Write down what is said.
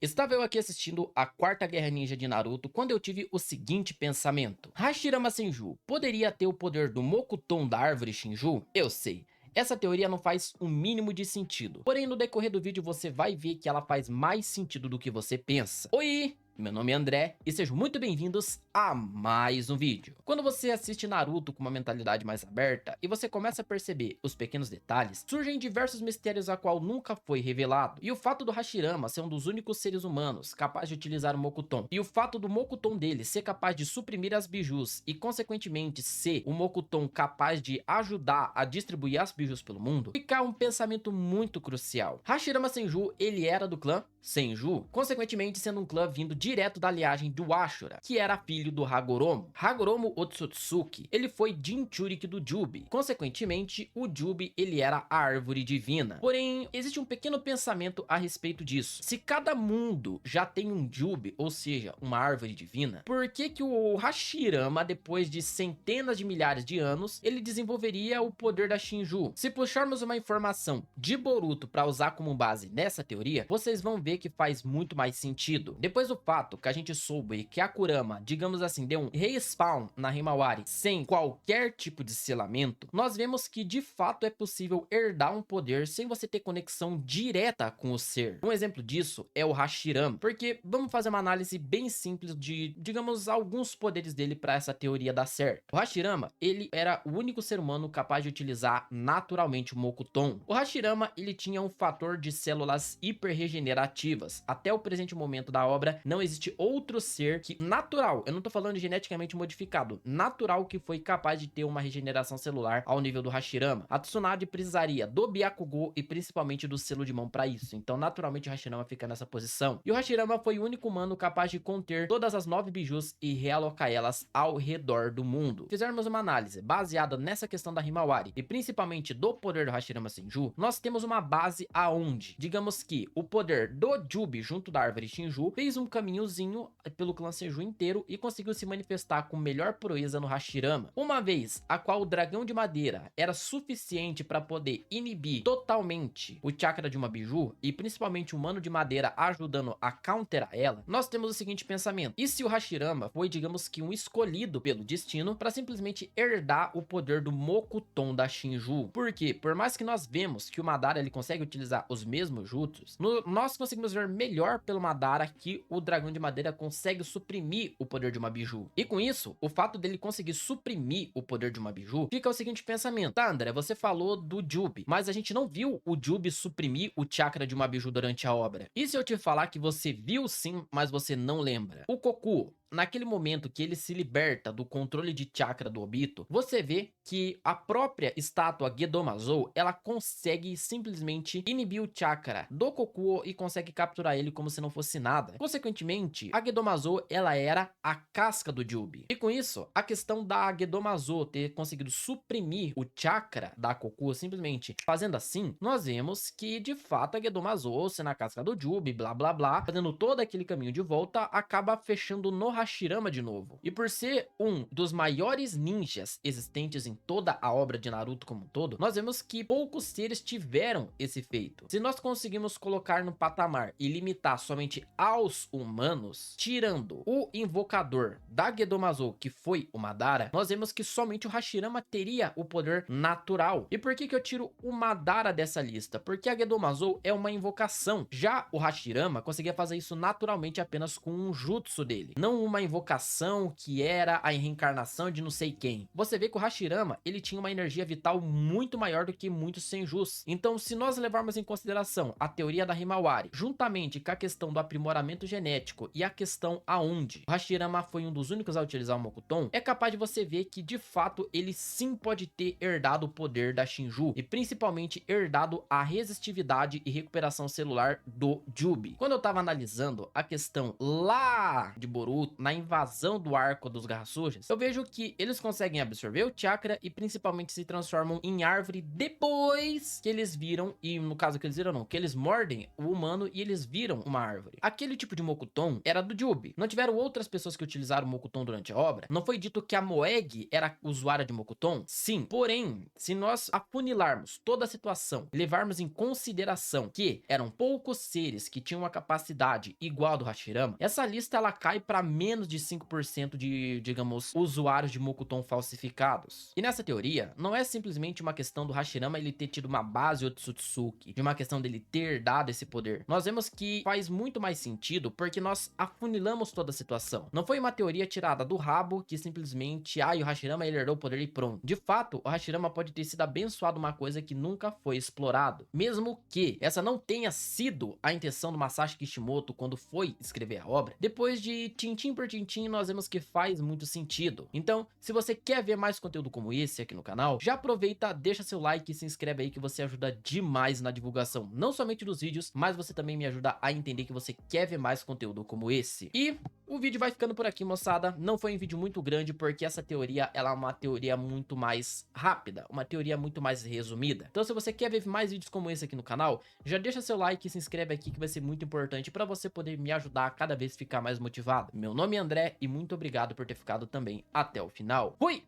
Estava eu aqui assistindo a Quarta Guerra Ninja de Naruto quando eu tive o seguinte pensamento: Hashirama Senju poderia ter o poder do Mokuton da árvore Shinju? Eu sei, essa teoria não faz o mínimo de sentido, porém no decorrer do vídeo você vai ver que ela faz mais sentido do que você pensa. Oi! Meu nome é André e sejam muito bem-vindos a mais um vídeo. Quando você assiste Naruto com uma mentalidade mais aberta e você começa a perceber os pequenos detalhes, surgem diversos mistérios a qual nunca foi revelado. E o fato do Hashirama ser um dos únicos seres humanos capaz de utilizar o Mokuton, e o fato do Mokuton dele ser capaz de suprimir as bijus e consequentemente ser o Mokuton capaz de ajudar a distribuir as bijus pelo mundo, fica um pensamento muito crucial. Hashirama Senju, ele era do clã Senju, consequentemente sendo um clã vindo direto da linhagem do Ashura, que era filho do Hagoromo. Hagoromo Otsutsuki, ele foi Jinchuriki do Jubi, consequentemente o Jubi ele era a árvore divina. Porém, existe um pequeno pensamento a respeito disso. Se cada mundo já tem um Jubi, ou seja, uma árvore divina, por que que o Hashirama, depois de centenas de milhares de anos, ele desenvolveria o poder da Shinju? Se puxarmos uma informação de Boruto para usar como base nessa teoria, vocês vão ver que faz muito mais sentido. Depois do fato que a gente soube que a Kurama, digamos assim, deu um respawn na Himawari sem qualquer tipo de selamento, nós vemos que de fato é possível herdar um poder sem você ter conexão direta com o ser. Um exemplo disso é o Hashirama, porque vamos fazer uma análise bem simples de, digamos, alguns poderes dele para essa teoria dar certo. O Hashirama, ele era o único ser humano capaz de utilizar naturalmente o Mokuton. O Hashirama, ele tinha um fator de células hiperregenerativas. Até o presente momento da obra, não existe outro ser que natural, eu não tô falando de geneticamente modificado, natural, que foi capaz de ter uma regeneração celular ao nível do Hashirama. A Tsunade precisaria do Byakugo e principalmente do selo de mão para isso, então naturalmente o Hashirama fica nessa posição. E o Hashirama foi o único humano capaz de conter todas as 9 bijus e realocar elas ao redor do mundo. Fizermos uma análise baseada nessa questão da Himawari e principalmente do poder do Hashirama Senju, nós temos uma base aonde, digamos que o poder do Jubi junto da árvore Shinju fez um caminhozinho pelo clã Senju inteiro e conseguiu se manifestar com melhor proeza no Hashirama, uma vez a qual o dragão de madeira era suficiente para poder inibir totalmente o chakra de uma biju e principalmente o mano de madeira ajudando a counterar ela. Nós temos o seguinte pensamento: e se o Hashirama foi, digamos que, um escolhido pelo destino para simplesmente herdar o poder do Mokuton da Shinju? Porque por mais que nós vemos que o Madara ele consegue utilizar os mesmos jutsus, nós conseguimos ver melhor pelo Madara que o dragão de madeira consegue suprimir o poder de uma biju. E com isso, o fato dele conseguir suprimir o poder de uma biju, fica o seguinte pensamento: tá, André, você falou do Jubi, mas a gente não viu o Jubi suprimir o chakra de uma biju durante a obra. E se eu te falar que você viu sim, mas você não lembra? O Goku, naquele momento que ele se liberta do controle de chakra do Obito, você vê que a própria estátua Gedomazou, ela consegue simplesmente inibir o chakra do Goku e consegue capturar ele como se não fosse nada. Consequentemente, a Gedomazou, ela era a casca do Jubi. E com isso, a questão da Gedomazou ter conseguido suprimir o chakra da Goku, simplesmente fazendo assim, nós vemos que de fato a Gedomazou, sendo a casca do Jubi, blá blá blá, fazendo todo aquele caminho de volta, acaba fechando no Hashirama de novo. E por ser um dos maiores ninjas existentes em toda a obra de Naruto como um todo, nós vemos que poucos seres tiveram esse feito. Se nós conseguimos colocar no patamar e limitar somente aos humanos, tirando o invocador da Gedomazou, que foi o Madara, nós vemos que somente o Hashirama teria o poder natural. E por que que eu tiro o Madara dessa lista? Porque a Gedomazou é uma invocação. Já o Hashirama conseguia fazer isso naturalmente apenas com um jutsu dele, não uma invocação que era a reencarnação de não sei quem. Você vê que o Hashirama, ele tinha uma energia vital muito maior do que muitos Senjus. Então, se nós levarmos em consideração a teoria da Himawari, juntamente com a questão do aprimoramento genético e a questão aonde o Hashirama foi um dos únicos a utilizar o Mokuton, é capaz de você ver que, de fato, ele sim pode ter herdado o poder da Shinju e principalmente herdado a resistividade e recuperação celular do Jubi. Quando eu tava analisando a questão lá de Boruto, na invasão do arco dos Garras Sujas, eu vejo que eles conseguem absorver o chakra e principalmente se transformam em árvore depois que eles viram, e no caso que eles viram não, que eles mordem o humano e eles viram uma árvore. Aquele tipo de Mokuton era do Jubi. Não tiveram outras pessoas que utilizaram o Mokuton durante a obra? Não foi dito que a Moeg era usuária de Mokuton? Sim. Porém, se nós afunilarmos toda a situação e levarmos em consideração que eram poucos seres que tinham uma capacidade igual a do Hashirama, essa lista ela cai para menos de 5% de, digamos, usuários de Mokuton falsificados. E nessa teoria, não é simplesmente uma questão do Hashirama ele ter tido uma base Otsutsuki, de uma questão dele ter dado esse poder. Nós vemos que faz muito mais sentido porque nós afunilamos toda a situação. Não foi uma teoria tirada do rabo que simplesmente, o Hashirama ele herdou o poder e pronto. De fato, o Hashirama pode ter sido abençoado uma coisa que nunca foi explorado. Mesmo que essa não tenha sido a intenção do Masashi Kishimoto quando foi escrever a obra, depois de tintim por tintim nós vemos que faz muito sentido. Então, se você quer ver mais conteúdo como esse aqui no canal, já aproveita, deixa seu like e se inscreve aí que você ajuda demais na divulgação, não somente dos vídeos, mas você também me ajuda a entender que você quer ver mais conteúdo como esse. E o vídeo vai ficando por aqui, moçada. Não foi um vídeo muito grande porque essa teoria ela é uma teoria muito mais rápida, uma teoria muito mais resumida. Então se você quer ver mais vídeos como esse aqui no canal, já deixa seu like e se inscreve aqui que vai ser muito importante para você poder me ajudar a cada vez ficar mais motivado. Meu nome é André e muito obrigado por ter ficado também até o final. Fui!